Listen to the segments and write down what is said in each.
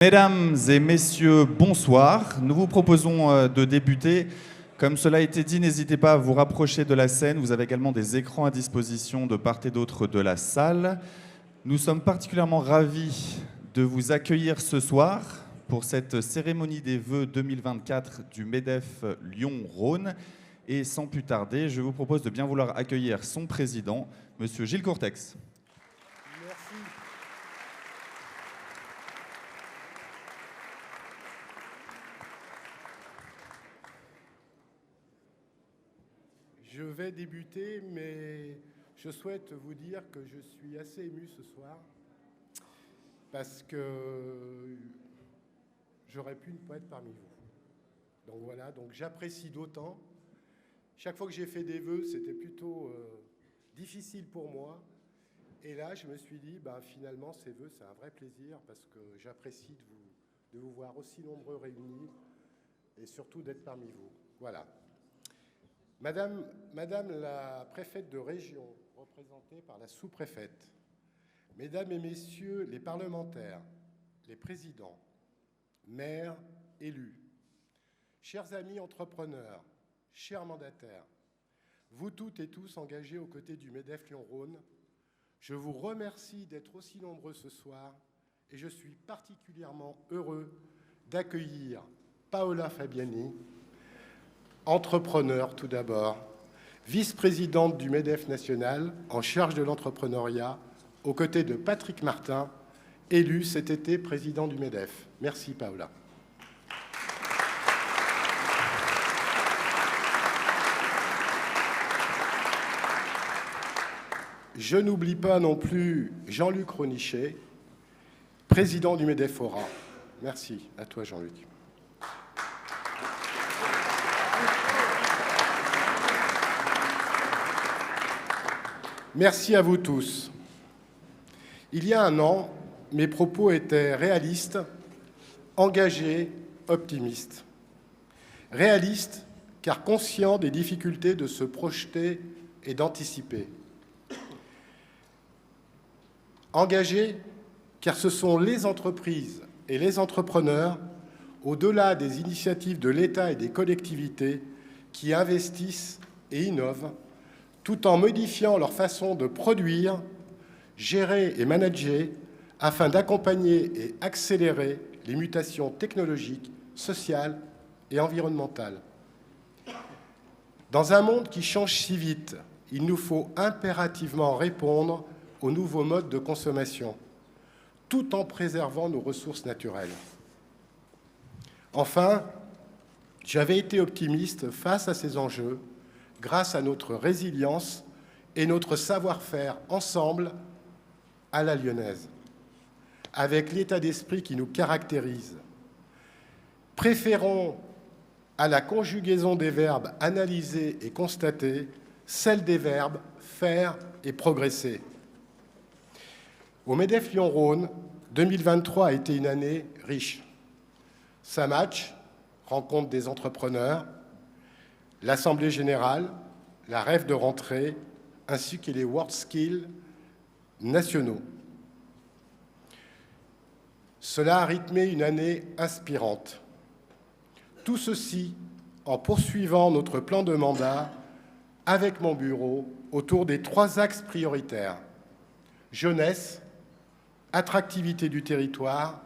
Mesdames et messieurs, bonsoir. Nous vous proposons de débuter. Comme cela a été dit, n'hésitez pas à vous rapprocher de la scène. Vous avez également des écrans à disposition de part et d'autre de la salle. Nous sommes particulièrement ravis de vous accueillir ce soir pour cette cérémonie des vœux 2024 du MEDEF Lyon-Rhône. Et sans plus tarder, je vous propose de bien vouloir accueillir son président, Monsieur Gilles Courtex. Merci. Je vais débuter, mais je souhaite vous dire que je suis assez ému ce soir parce que j'aurais pu ne pas être parmi vous. Donc voilà, donc j'apprécie d'autant. Chaque fois que j'ai fait des vœux, c'était plutôt difficile pour moi. Et là, je me suis dit, finalement, ces vœux, c'est un vrai plaisir parce que j'apprécie de vous voir aussi nombreux réunis et surtout d'être parmi vous. Voilà. Madame la préfète de région, représentée par la sous-préfète, Mesdames et Messieurs les parlementaires, les présidents, maires, élus, chers amis entrepreneurs, chers mandataires, vous toutes et tous engagés aux côtés du MEDEF Lyon-Rhône, je vous remercie d'être aussi nombreux ce soir et je suis particulièrement heureux d'accueillir Paola Fabiani, entrepreneur tout d'abord, vice-présidente du MEDEF national en charge de l'entrepreneuriat, aux côtés de Patrick Martin, élu cet été président du MEDEF. Merci Paola. Je n'oublie pas non plus Jean-Luc Ronichet, président du MEDEF Aura. Merci à toi Jean-Luc. Merci à vous tous. Il y a un an, mes propos étaient réalistes, engagés, optimistes. Réalistes car conscients des difficultés de se projeter et d'anticiper. Engagés car ce sont les entreprises et les entrepreneurs, au-delà des initiatives de l'État et des collectivités, qui investissent et innovent, tout en modifiant leur façon de produire, gérer et manager, afin d'accompagner et accélérer les mutations technologiques, sociales et environnementales. Dans un monde qui change si vite, il nous faut impérativement répondre aux nouveaux modes de consommation, tout en préservant nos ressources naturelles. Enfin, j'avais été optimiste face à ces enjeux, grâce à notre résilience et notre savoir-faire ensemble à la lyonnaise, avec l'état d'esprit qui nous caractérise. Préférons à la conjugaison des verbes analyser et constater celle des verbes faire et progresser. Au MEDEF Lyon-Rhône, 2023 a été une année riche. Samatch, rencontre des entrepreneurs, l'Assemblée générale, la rêve de rentrée, ainsi que les WorldSkills nationaux. Cela a rythmé une année inspirante. Tout ceci en poursuivant notre plan de mandat avec mon bureau autour des 3 axes prioritaires: jeunesse, attractivité du territoire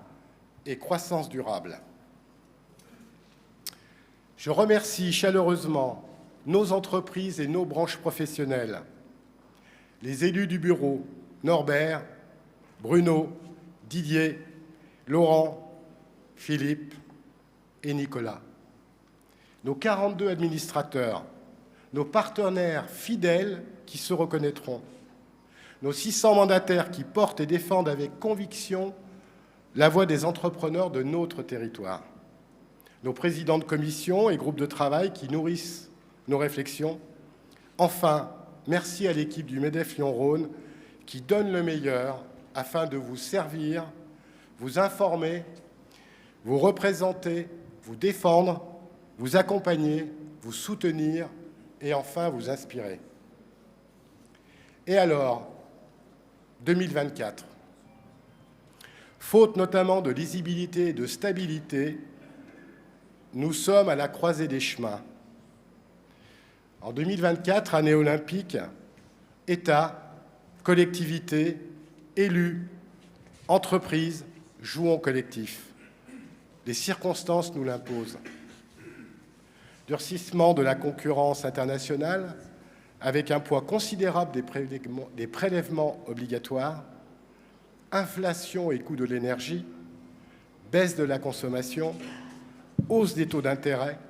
et croissance durable. Je remercie chaleureusement nos entreprises et nos branches professionnelles, les élus du bureau, Norbert, Bruno, Didier, Laurent, Philippe et Nicolas, nos 42 administrateurs, nos partenaires fidèles qui se reconnaîtront, nos 600 mandataires qui portent et défendent avec conviction la voix des entrepreneurs de notre territoire, nos présidents de commission et groupes de travail qui nourrissent nos réflexions. Enfin, merci à l'équipe du MEDEF Lyon-Rhône qui donne le meilleur afin de vous servir, vous informer, vous représenter, vous défendre, vous accompagner, vous soutenir et enfin vous inspirer. Et alors, 2024. Faute notamment de lisibilité et de stabilité, nous sommes à la croisée des chemins. En 2024, année olympique, État, collectivités, élus, entreprises, jouons collectif. Les circonstances nous l'imposent. Durcissement de la concurrence internationale, avec un poids considérable des prélèvements obligatoires, inflation et coût de l'énergie, baisse de la consommation, hausse des taux d'intérêt,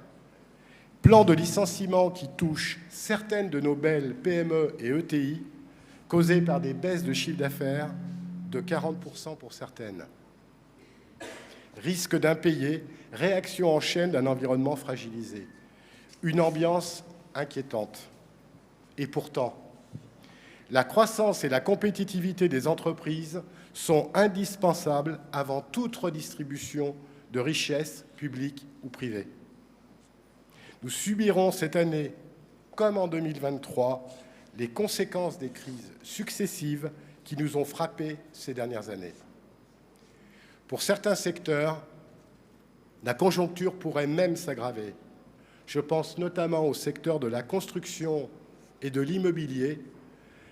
plan de licenciement qui touche certaines de nos belles PME et ETI, causées par des baisses de chiffre d'affaires de 40% pour certaines. Risque d'impayé, réaction en chaîne d'un environnement fragilisé. Une ambiance inquiétante. Et pourtant, la croissance et la compétitivité des entreprises sont indispensables avant toute redistribution de richesses publiques ou privées. Nous subirons cette année, comme en 2023, les conséquences des crises successives qui nous ont frappés ces dernières années. Pour certains secteurs, la conjoncture pourrait même s'aggraver. Je pense notamment au secteur de la construction et de l'immobilier,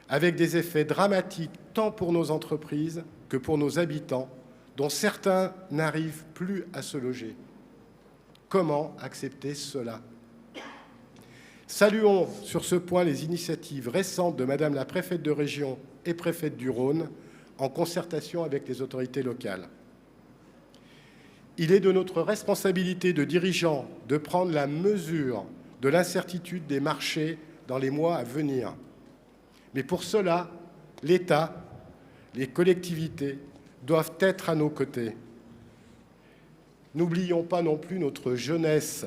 avec des effets dramatiques tant pour nos entreprises que pour nos habitants, dont certains n'arrivent plus à se loger. Comment accepter cela ? Saluons sur ce point les initiatives récentes de Madame la préfète de région et préfète du Rhône, en concertation avec les autorités locales. Il est de notre responsabilité de dirigeants de prendre la mesure de l'incertitude des marchés dans les mois à venir. Mais pour cela, l'État, les collectivités doivent être à nos côtés. N'oublions pas non plus notre jeunesse,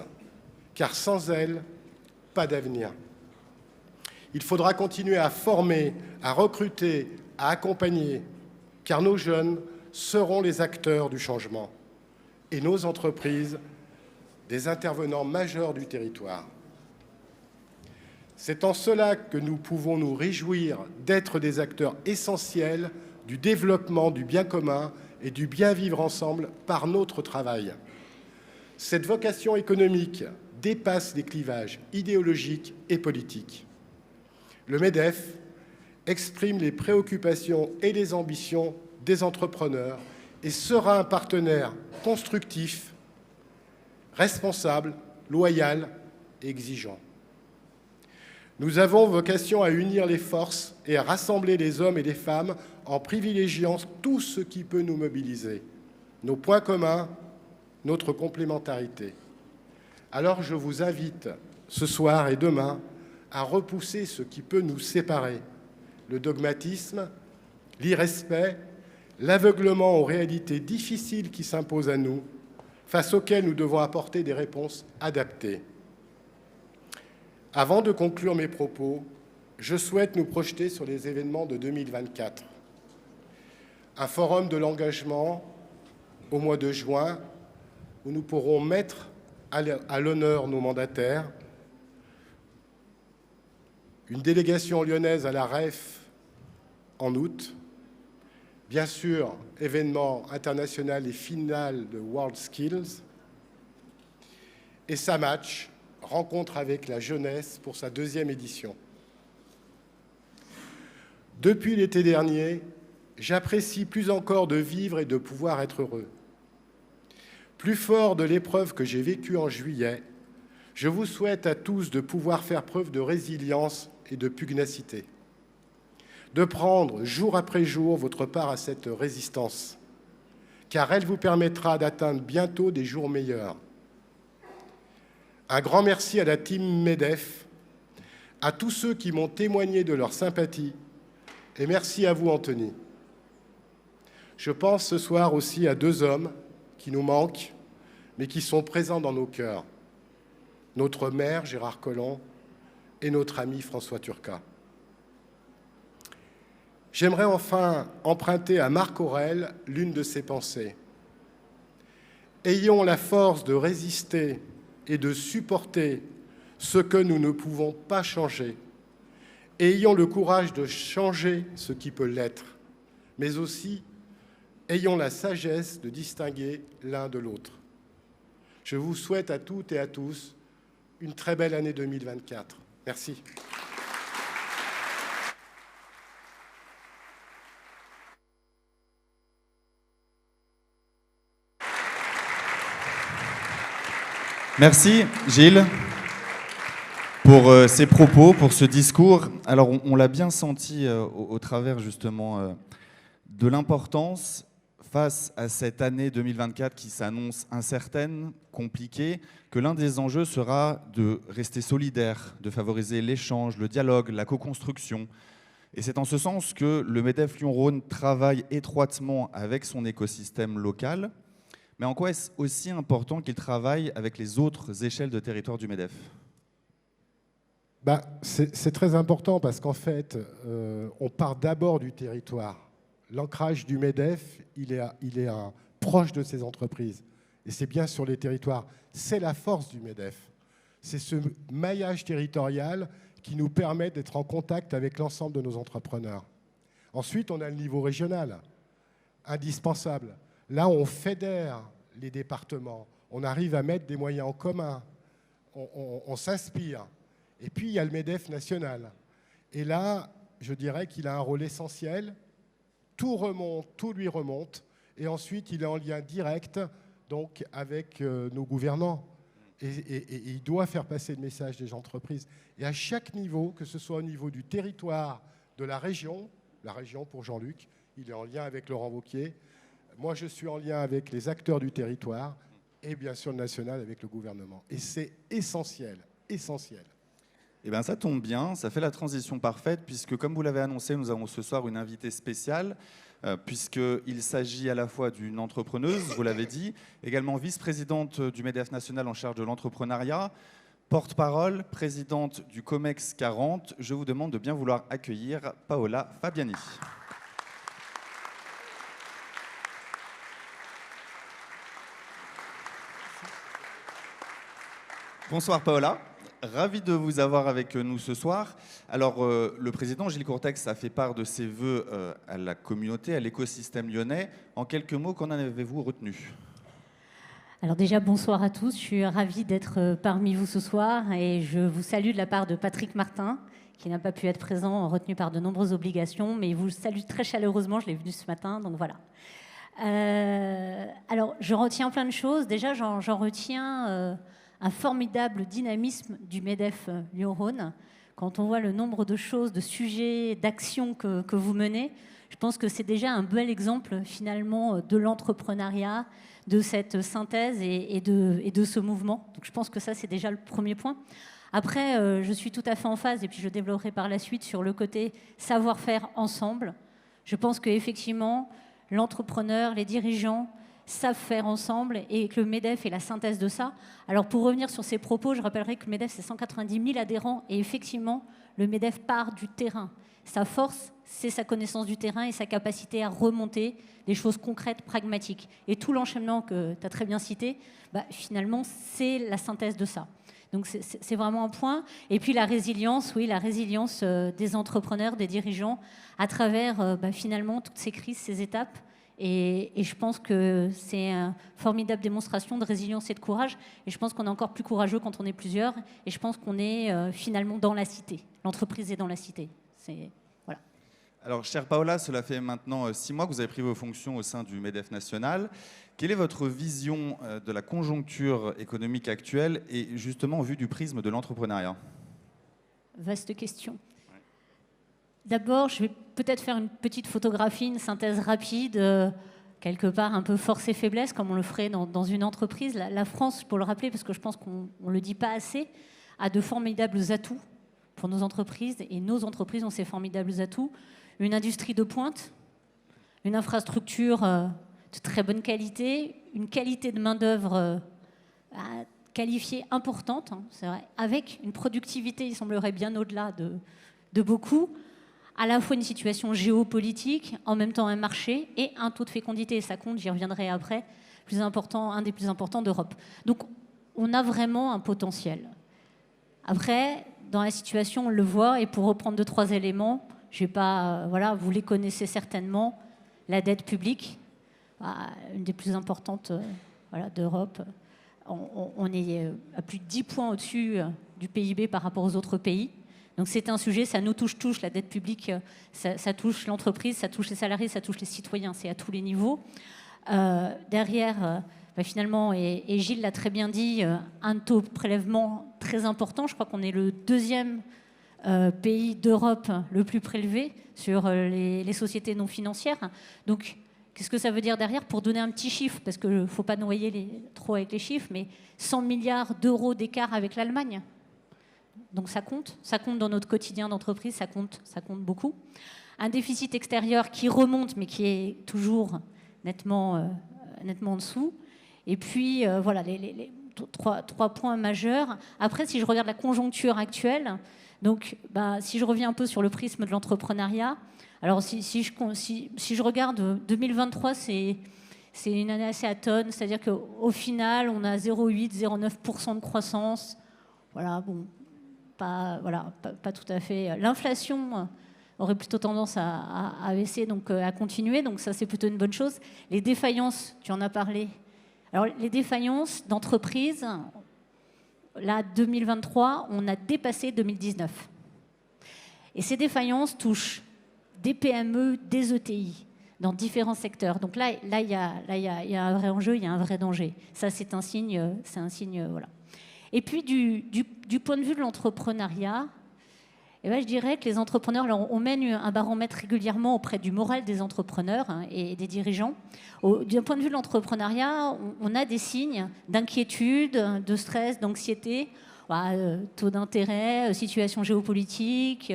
car sans elle, pas d'avenir. Il faudra continuer à former, à recruter, à accompagner, car nos jeunes seront les acteurs du changement et nos entreprises des intervenants majeurs du territoire. C'est en cela que nous pouvons nous réjouir d'être des acteurs essentiels du développement du bien commun et du bien vivre ensemble par notre travail. Cette vocation économique dépasse les clivages idéologiques et politiques. Le MEDEF exprime les préoccupations et les ambitions des entrepreneurs et sera un partenaire constructif, responsable, loyal et exigeant. Nous avons vocation à unir les forces et à rassembler les hommes et les femmes en privilégiant tout ce qui peut nous mobiliser, nos points communs, notre complémentarité. Alors je vous invite ce soir et demain à repousser ce qui peut nous séparer, le dogmatisme, l'irrespect, l'aveuglement aux réalités difficiles qui s'imposent à nous, face auxquelles nous devons apporter des réponses adaptées. Avant de conclure mes propos, je souhaite nous projeter sur les événements de 2024. Un forum de l'engagement au mois de juin où nous pourrons mettre à l'honneur nos mandataires, une délégation lyonnaise à la REF en août, bien sûr, événement international et final de World Skills, et Samatch, rencontre avec la jeunesse pour sa 2e édition. Depuis l'été dernier, j'apprécie plus encore de vivre et de pouvoir être heureux. Plus fort de l'épreuve que j'ai vécue en juillet, je vous souhaite à tous de pouvoir faire preuve de résilience et de pugnacité, de prendre jour après jour votre part à cette résistance, car elle vous permettra d'atteindre bientôt des jours meilleurs. Un grand merci à la team MEDEF, à tous ceux qui m'ont témoigné de leur sympathie, et merci à vous, Anthony. Je pense ce soir aussi à 2 hommes qui nous manquent, mais qui sont présents dans nos cœurs. Notre maire, Gérard Collomb, et notre ami François Turcat. J'aimerais enfin emprunter à Marc Aurèle l'une de ses pensées. Ayons la force de résister et de supporter ce que nous ne pouvons pas changer. Ayons le courage de changer ce qui peut l'être, mais aussi ayons la sagesse de distinguer l'un de l'autre. Je vous souhaite à toutes et à tous une très belle année 2024. Merci. Merci Gilles pour ces propos, pour ce discours. Alors on l'a bien senti au travers justement de l'importance face à cette année 2024 qui s'annonce incertaine, compliquée, que l'un des enjeux sera de rester solidaire, de favoriser l'échange, le dialogue, la co-construction. Et c'est en ce sens que le MEDEF Lyon-Rhône travaille étroitement avec son écosystème local. Mais en quoi est-ce aussi important qu'il travaille avec les autres échelles de territoire du MEDEF ? C'est très important parce qu'en fait, on part d'abord du territoire. L'ancrage du MEDEF, il est proche de ces entreprises. Et c'est bien sur les territoires. C'est la force du MEDEF. C'est ce maillage territorial qui nous permet d'être en contact avec l'ensemble de nos entrepreneurs. Ensuite, on a le niveau régional, indispensable. Là, on fédère les départements, on arrive à mettre des moyens en commun, on s'inspire. Et puis, il y a le MEDEF national. Et là, je dirais qu'il a un rôle essentiel. Tout remonte, tout lui remonte. Et ensuite, il est en lien direct donc, avec nos gouvernants. Et il doit faire passer le message des entreprises. Et à chaque niveau, que ce soit au niveau du territoire, de la région pour Jean-Luc, il est en lien avec Laurent Wauquiez. Moi, je suis en lien avec les acteurs du territoire et bien sûr le national avec le gouvernement. Et c'est essentiel, essentiel. Eh bien, ça tombe bien, ça fait la transition parfaite, puisque comme vous l'avez annoncé, nous avons ce soir une invitée spéciale, puisqu'il s'agit à la fois d'une entrepreneuse, vous l'avez dit, également vice-présidente du MEDEF national en charge de l'entrepreneuriat, porte-parole, présidente du COMEX 40. Je vous demande de bien vouloir accueillir Paola Fabiani. Bonsoir Paola, ravi de vous avoir avec nous ce soir. Alors le président Gilles Courtex a fait part de ses vœux à la communauté, à l'écosystème lyonnais. En quelques mots, qu'en avez-vous retenu ? Alors déjà, bonsoir à tous. Je suis ravie d'être parmi vous ce soir et je vous salue de la part de Patrick Martin, qui n'a pas pu être présent, retenu par de nombreuses obligations, mais il vous salue très chaleureusement. Je l'ai vu ce matin, donc voilà. Alors, je retiens plein de choses. Déjà, j'en retiens un formidable dynamisme du MEDEF Lyon-Rhône. Quand on voit le nombre de choses, de sujets, d'actions que vous menez, je pense que c'est déjà un bel exemple finalement de l'entrepreneuriat, de cette synthèse et de ce mouvement. Donc je pense que ça, c'est déjà le premier point. Après, je suis tout à fait en phase, et puis je développerai par la suite sur le côté savoir-faire ensemble. Je pense qu'effectivement, l'entrepreneur, les dirigeants savent faire ensemble et que le MEDEF est la synthèse de ça. Alors pour revenir sur ces propos, je rappellerai que le MEDEF, c'est 190 000 adhérents et effectivement, le MEDEF part du terrain. Sa force, c'est sa connaissance du terrain et sa capacité à remonter des choses concrètes, pragmatiques. Et tout l'enchaînement que tu as très bien cité, finalement, c'est la synthèse de ça. Donc c'est vraiment un point. Et puis la résilience, oui, la résilience des entrepreneurs, des dirigeants, à travers finalement toutes ces crises, ces étapes. Et je pense que c'est une formidable démonstration de résilience et de courage. Et je pense qu'on est encore plus courageux quand on est plusieurs. Et je pense qu'on est finalement dans la cité. L'entreprise est dans la cité. Voilà. Alors, chère Paola, cela fait maintenant 6 mois que vous avez pris vos fonctions au sein du MEDEF national. Quelle est votre vision de la conjoncture économique actuelle et justement en vue du prisme de l'entrepreneuriat ? Vaste question. D'abord, je vais peut-être faire une petite photographie, une synthèse rapide, quelque part un peu force et faiblesse, comme on le ferait dans une entreprise. La France, pour le rappeler, parce que je pense qu'on ne le dit pas assez, a de formidables atouts pour nos entreprises, et nos entreprises ont ces formidables atouts. Une industrie de pointe, une infrastructure de très bonne qualité, une qualité de main-d'œuvre qualifiée importante, hein, c'est vrai, avec une productivité, il semblerait, bien au-delà de beaucoup, à la fois une situation géopolitique, en même temps un marché et un taux de fécondité. Et ça compte, j'y reviendrai après, plus important, un des plus importants d'Europe. Donc, on a vraiment un potentiel. Après, dans la situation, on le voit, et pour reprendre 2-3 éléments, je vais pas, voilà, vous les connaissez certainement, la dette publique, une des plus importantes voilà, d'Europe. On est à plus de 10 points au-dessus du PIB par rapport aux autres pays. Donc c'est un sujet, ça nous touche tous, la dette publique, ça touche l'entreprise, ça touche les salariés, ça touche les citoyens, c'est à tous les niveaux. Derrière, finalement, et Gilles l'a très bien dit, un taux de prélèvement très important. Je crois qu'on est le deuxième pays d'Europe le plus prélevé sur les sociétés non financières. Donc, qu'est-ce que ça veut dire derrière? Pour donner un petit chiffre, parce qu'il ne faut pas noyer trop avec les chiffres, mais 100 milliards d'euros d'écart avec l'Allemagne. Donc ça compte dans notre quotidien d'entreprise, ça compte beaucoup. Un déficit extérieur qui remonte, mais qui est toujours nettement en dessous. Et puis, voilà, les trois points majeurs. Après, si je regarde la conjoncture actuelle, donc, si je reviens un peu sur le prisme de l'entrepreneuriat, alors si je regarde 2023, c'est une année assez atone, c'est-à-dire qu'au final, on a 0,8-0,9% de croissance. Voilà, bon, pas tout à fait. L'inflation aurait plutôt tendance à baisser, donc à continuer, donc ça c'est plutôt une bonne chose. Les défaillances, tu en as parlé. Alors les défaillances d'entreprises, là 2023, on a dépassé 2019. Et ces défaillances touchent des PME, des ETI, dans différents secteurs. Donc là, il y a un vrai enjeu, il y a un vrai danger. Ça, c'est un signe, voilà. Et puis, du point de vue de l'entrepreneuriat, je dirais que les entrepreneurs, on mène un baromètre régulièrement auprès du moral des entrepreneurs et des dirigeants. Du point de vue de l'entrepreneuriat, on a des signes d'inquiétude, de stress, d'anxiété, taux d'intérêt, situation géopolitique,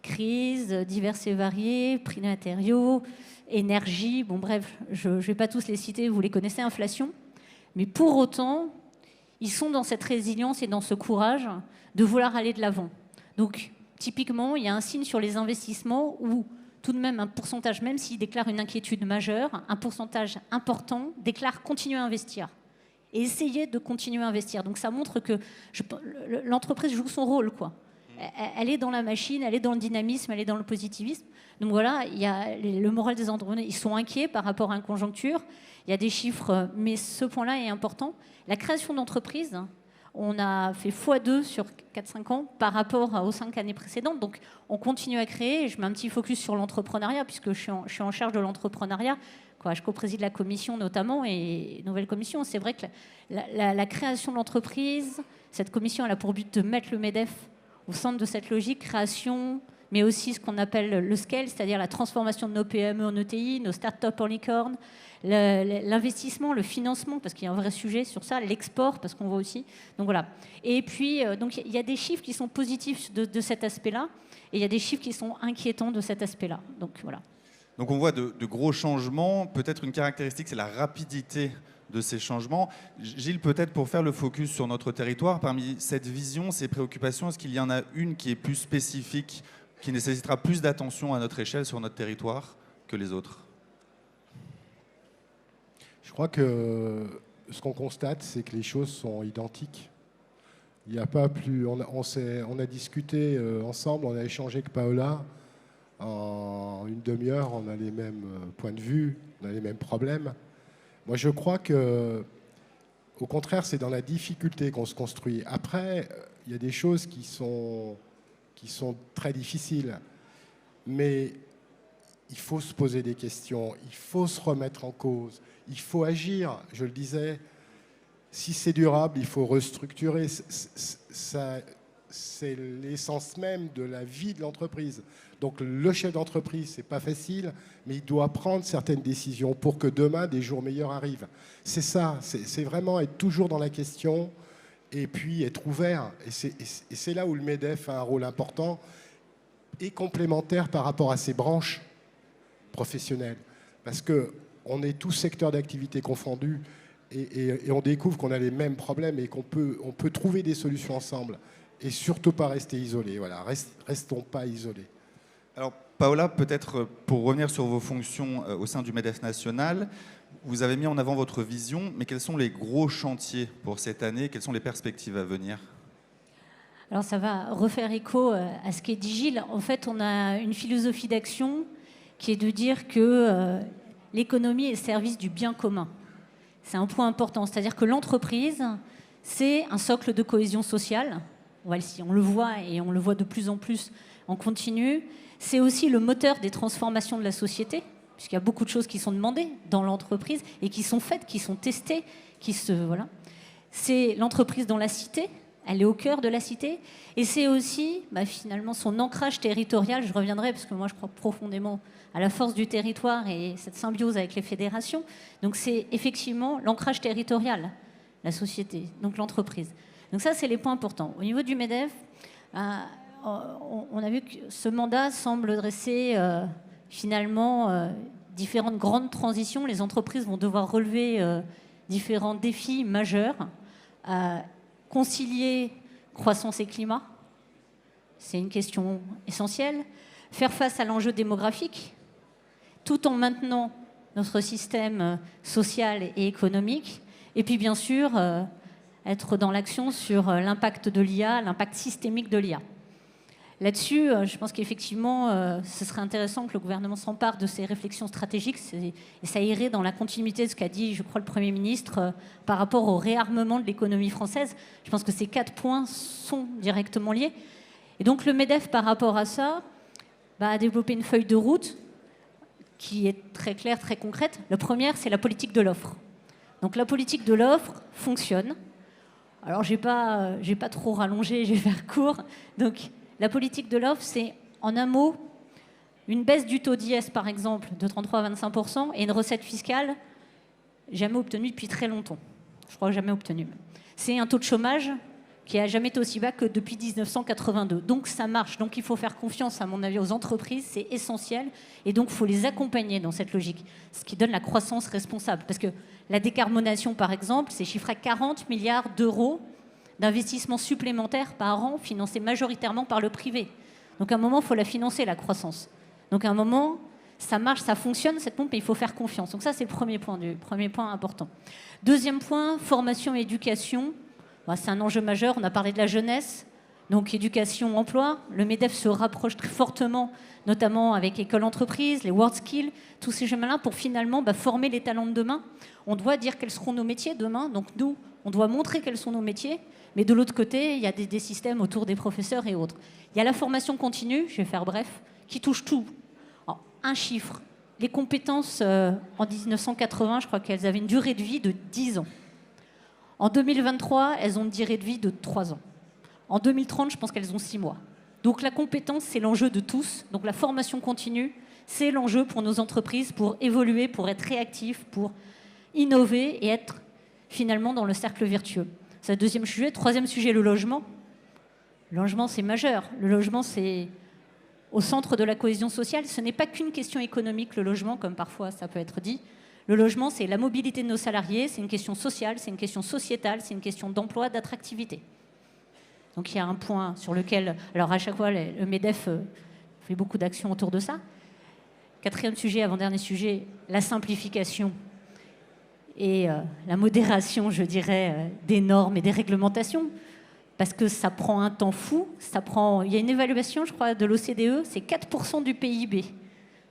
crise diverses et variées, prix des matériaux, énergie, bon bref, je ne vais pas tous les citer, vous les connaissez, inflation. Mais pour autant, ils sont dans cette résilience et dans ce courage de vouloir aller de l'avant. Donc, typiquement, il y a un signe sur les investissements où tout de même un pourcentage, même s'ils déclarent une inquiétude majeure, un pourcentage important déclare continuer à investir et essayer de continuer à investir. Donc ça montre que l'entreprise joue son rôle, quoi. Elle est dans la machine, elle est dans le dynamisme, elle est dans le positivisme. Donc voilà, il y a le moral des entrepreneurs, ils sont inquiets par rapport à une conjoncture. Il y a des chiffres, mais ce point-là est important. La création d'entreprises, on a fait x2 sur 4-5 ans par rapport aux 5 années précédentes. Donc, on continue à créer. Je mets un petit focus sur l'entrepreneuriat, puisque je suis en charge de l'entrepreneuriat. Je co-préside la commission notamment, et nouvelle commission. C'est vrai que la création de l'entreprise, cette commission, elle a pour but de mettre le MEDEF au centre de cette logique, création, mais aussi ce qu'on appelle le scale, c'est-à-dire la transformation de nos PME en ETI, nos start-up en licorne, l'investissement, le financement, parce qu'il y a un vrai sujet sur ça, l'export, parce qu'on voit aussi. Donc voilà. Et puis, donc il y a des chiffres qui sont positifs de cet aspect-là, et il y a des chiffres qui sont inquiétants de cet aspect-là. Donc voilà. Donc on voit de gros changements. Peut-être une caractéristique, c'est la rapidité de ces changements. Gilles, peut-être pour faire le focus sur notre territoire, parmi cette vision, ces préoccupations, est-ce qu'il y en a une qui est plus spécifique, qui nécessitera plus d'attention à notre échelle sur notre territoire que les autres? Je crois que ce qu'on constate, c'est que les choses sont identiques. Il n'y a pas plus. On a discuté ensemble, on a échangé avec Paola. En une demi-heure, on a les mêmes points de vue, on a les mêmes problèmes. Moi, je crois que, au contraire, c'est dans la difficulté qu'on se construit. Après, il y a des choses qui sont très difficiles. Mais il faut se poser des questions, il faut se remettre en cause, il faut agir. Je le disais, si c'est durable, il faut restructurer. C'est l'essence même de la vie de l'entreprise. Donc le chef d'entreprise, c'est pas facile, mais il doit prendre certaines décisions pour que demain, des jours meilleurs arrivent. C'est ça, c'est vraiment être toujours dans la question et puis être ouvert. Et c'est là où le MEDEF a un rôle important et complémentaire par rapport à ses branches professionnelles. Parce qu'on est tous secteurs d'activité confondus et on découvre qu'on a les mêmes problèmes et qu'on peut trouver des solutions ensemble. Et surtout pas rester isolés. Voilà, restons pas isolés. Alors, Paola, peut-être pour revenir sur vos fonctions au sein du MEDEF national, vous avez mis en avant votre vision, mais quels sont les gros chantiers pour cette année? Quelles sont les perspectives à venir? Alors, ça va refaire écho à ce qu'est dit Gilles. En fait, on a une philosophie d'action qui est de dire que l'économie est le service du bien commun. C'est un point important, c'est-à-dire que l'entreprise, c'est un socle de cohésion sociale. On le voit et on le voit de plus en plus en continu. C'est aussi le moteur des transformations de la société, puisqu'il y a beaucoup de choses qui sont demandées dans l'entreprise et qui sont faites, qui sont testées, voilà. C'est l'entreprise dans la cité, elle est au cœur de la cité, et c'est aussi finalement son ancrage territorial. Je reviendrai parce que moi je crois profondément à la force du territoire et cette symbiose avec les fédérations. Donc c'est effectivement l'ancrage territorial, la société, donc l'entreprise. Donc ça, c'est les points importants. Au niveau du MEDEF, on a vu que ce mandat semble dresser finalement différentes grandes transitions. Les entreprises vont devoir relever différents défis majeurs. Concilier croissance et climat, c'est une question essentielle. Faire face à l'enjeu démographique, tout en maintenant notre système social et économique. Et puis bien sûr, être dans l'action sur l'impact de l'IA, l'impact systémique de l'IA. Là-dessus, je pense qu'effectivement, ce serait intéressant que le gouvernement s'empare de ces réflexions stratégiques, et ça irait dans la continuité de ce qu'a dit, je crois, le Premier ministre par rapport au réarmement de l'économie française. Je pense que ces 4 points sont directement liés. Et donc le MEDEF, par rapport à ça, a développé une feuille de route qui est très claire, très concrète. La première, c'est la politique de l'offre. Donc la politique de l'offre fonctionne. Alors, je vais pas trop rallonger, je vais faire court. Donc, la politique de l'offre, c'est, en un mot, une baisse du taux d'IS, par exemple, de 33 à 25%, et une recette fiscale jamais obtenue depuis très longtemps. Je crois jamais obtenue. C'est un taux de chômage qui n'a jamais été aussi bas que depuis 1982. Donc, ça marche. Donc, il faut faire confiance, à mon avis, aux entreprises. C'est essentiel. Et donc, il faut les accompagner dans cette logique. Ce qui donne la croissance responsable. Parce que la décarbonation, par exemple, c'est chiffré à 40 milliards d'euros d'investissements supplémentaires par an, financés majoritairement par le privé. Donc à un moment, il faut la financer, la croissance. Donc à un moment, ça marche, ça fonctionne, cette pompe, et il faut faire confiance. Donc ça, c'est le premier point important. Deuxième point, formation et éducation. C'est un enjeu majeur, on a parlé de la jeunesse. Donc éducation, emploi. Le MEDEF se rapproche très fortement, notamment avec École Entreprise, les World Skills, tous ces chemins-là, pour finalement former les talents de demain. On doit dire quels seront nos métiers demain. Donc nous, on doit montrer quels sont nos métiers. Mais de l'autre côté, il y a des systèmes autour des professeurs et autres. Il y a la formation continue, je vais faire bref, qui touche tout. Alors, un chiffre. Les compétences, en 1980, je crois qu'elles avaient une durée de vie de 10 ans. En 2023, elles ont une durée de vie de 3 ans. En 2030, je pense qu'elles ont 6 mois. Donc la compétence, c'est l'enjeu de tous. Donc la formation continue, c'est l'enjeu pour nos entreprises, pour évoluer, pour être réactifs, pour innover et être finalement dans le cercle vertueux. C'est le deuxième sujet. Troisième sujet, le logement. Le logement, c'est majeur. Le logement, c'est au centre de la cohésion sociale. Ce n'est pas qu'une question économique, le logement, comme parfois ça peut être dit. Le logement, c'est la mobilité de nos salariés, c'est une question sociale, c'est une question sociétale, c'est une question d'emploi, d'attractivité. Donc il y a un point sur lequel, alors à chaque fois, le MEDEF fait beaucoup d'actions autour de ça. Quatrième sujet, avant-dernier sujet, la simplification et la modération, je dirais, des normes et des réglementations, parce que ça prend un temps fou. Il y a une évaluation, je crois, de l'OCDE, c'est 4% du PIB,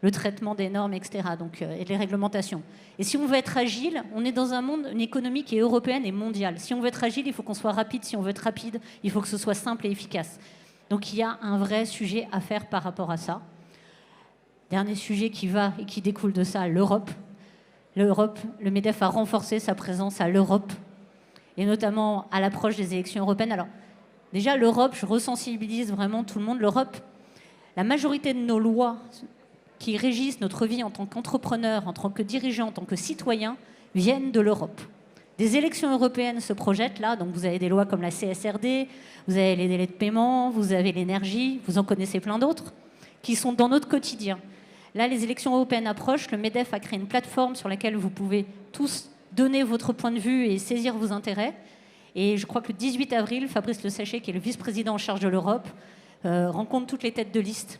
le traitement des normes, etc., donc, et les réglementations. Et si on veut être agile, on est dans un monde, une économie qui est européenne et mondiale. Si on veut être agile, il faut qu'on soit rapide. Si on veut être rapide, il faut que ce soit simple et efficace. Donc il y a un vrai sujet à faire par rapport à ça. Dernier sujet qui va et qui découle de ça, l'Europe. L'Europe, le MEDEF a renforcé sa présence à l'Europe, et notamment à l'approche des élections européennes. Alors, déjà, l'Europe, je resensibilise vraiment tout le monde. L'Europe, la majorité de nos lois qui régissent notre vie en tant qu'entrepreneur, en tant que dirigeant, en tant que citoyen, viennent de l'Europe. Des élections européennes se projettent là, donc vous avez des lois comme la CSRD, vous avez les délais de paiement, vous avez l'énergie, vous en connaissez plein d'autres, qui sont dans notre quotidien. Là, les élections européennes approchent, le MEDEF a créé une plateforme sur laquelle vous pouvez tous donner votre point de vue et saisir vos intérêts. Et je crois que le 18 avril, Fabrice Le Sachet, qui est le vice-président en charge de l'Europe, rencontre toutes les têtes de liste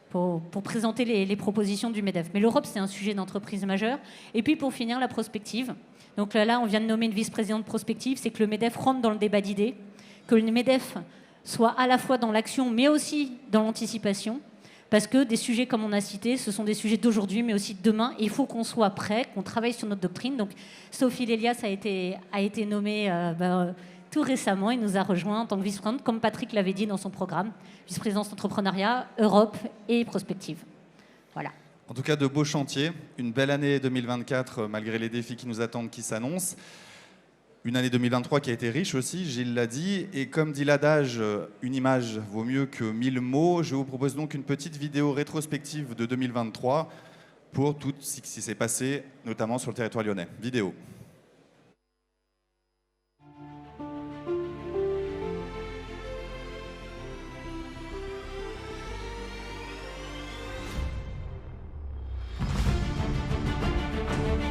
pour présenter les propositions du MEDEF. Mais l'Europe, c'est un sujet d'entreprise majeur. Et puis, pour finir, la prospective. Donc là, on vient de nommer une vice-présidente prospective. C'est que le MEDEF rentre dans le débat d'idées, que le MEDEF soit à la fois dans l'action, mais aussi dans l'anticipation. Parce que des sujets comme on a cité, ce sont des sujets d'aujourd'hui, mais aussi de demain. Et il faut qu'on soit prêt, qu'on travaille sur notre doctrine. Donc Sophie Lélias a été nommée tout récemment. Il nous a rejoint en tant que vice-présidente, comme Patrick l'avait dit dans son programme, vice-présidence entrepreneuriat, Europe et prospective. Voilà. En tout cas, de beaux chantiers. Une belle année 2024, malgré les défis qui nous attendent, qui s'annoncent. Une année 2023 qui a été riche aussi, Gilles l'a dit. Et comme dit l'adage, une image vaut mieux que 1000 mots. Je vous propose donc une petite vidéo rétrospective de 2023 pour tout ce qui s'est passé, notamment sur le territoire lyonnais. Vidéo.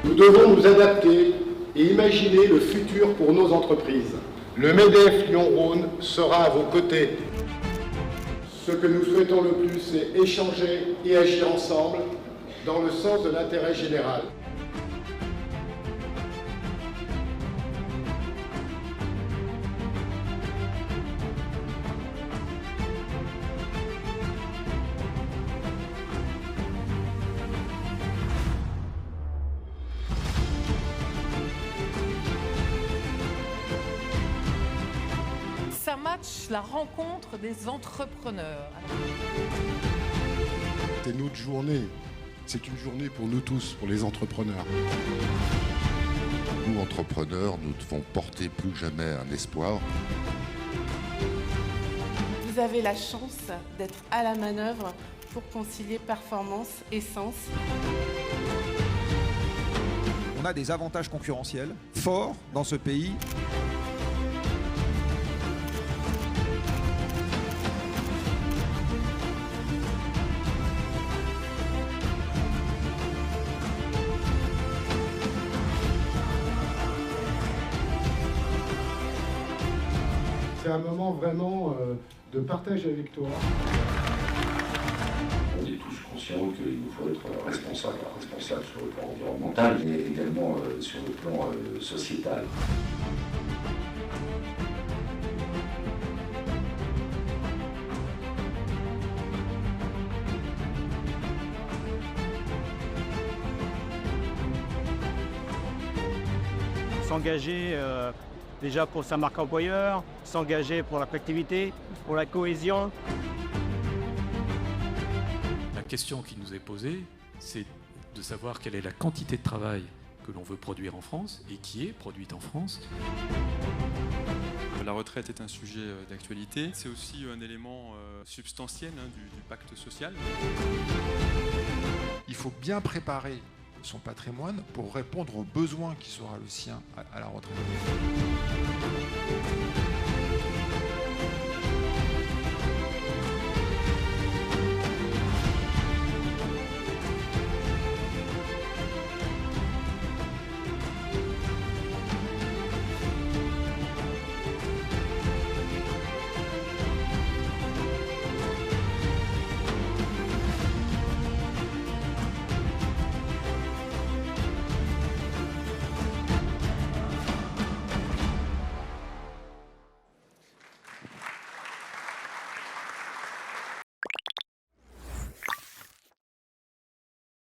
Nous devons nous adapter et imaginer le futur pour nos entreprises. Le MEDEF Lyon-Rhône sera à vos côtés. Ce que nous souhaitons le plus, c'est échanger et agir ensemble dans le sens de l'intérêt général. Ça match la rencontre des entrepreneurs. C'est notre journée. C'est une journée pour nous tous, pour les entrepreneurs. Nous, entrepreneurs, nous devons porter plus que jamais un espoir. Vous avez la chance d'être à la manœuvre pour concilier performance et sens. On a des avantages concurrentiels forts dans ce pays. C'est un moment vraiment de partage avec toi. On est tous conscients qu'il nous faut être responsable sur le plan environnemental, mais également sur le plan sociétal. S'engager déjà pour sa marque employeur, s'engager pour la collectivité, pour la cohésion. La question qui nous est posée, c'est de savoir quelle est la quantité de travail que l'on veut produire en France et qui est produite en France. La retraite est un sujet d'actualité. C'est aussi un élément substantiel du pacte social. Il faut bien préparer son patrimoine pour répondre aux besoins qui sera le sien à la retraite.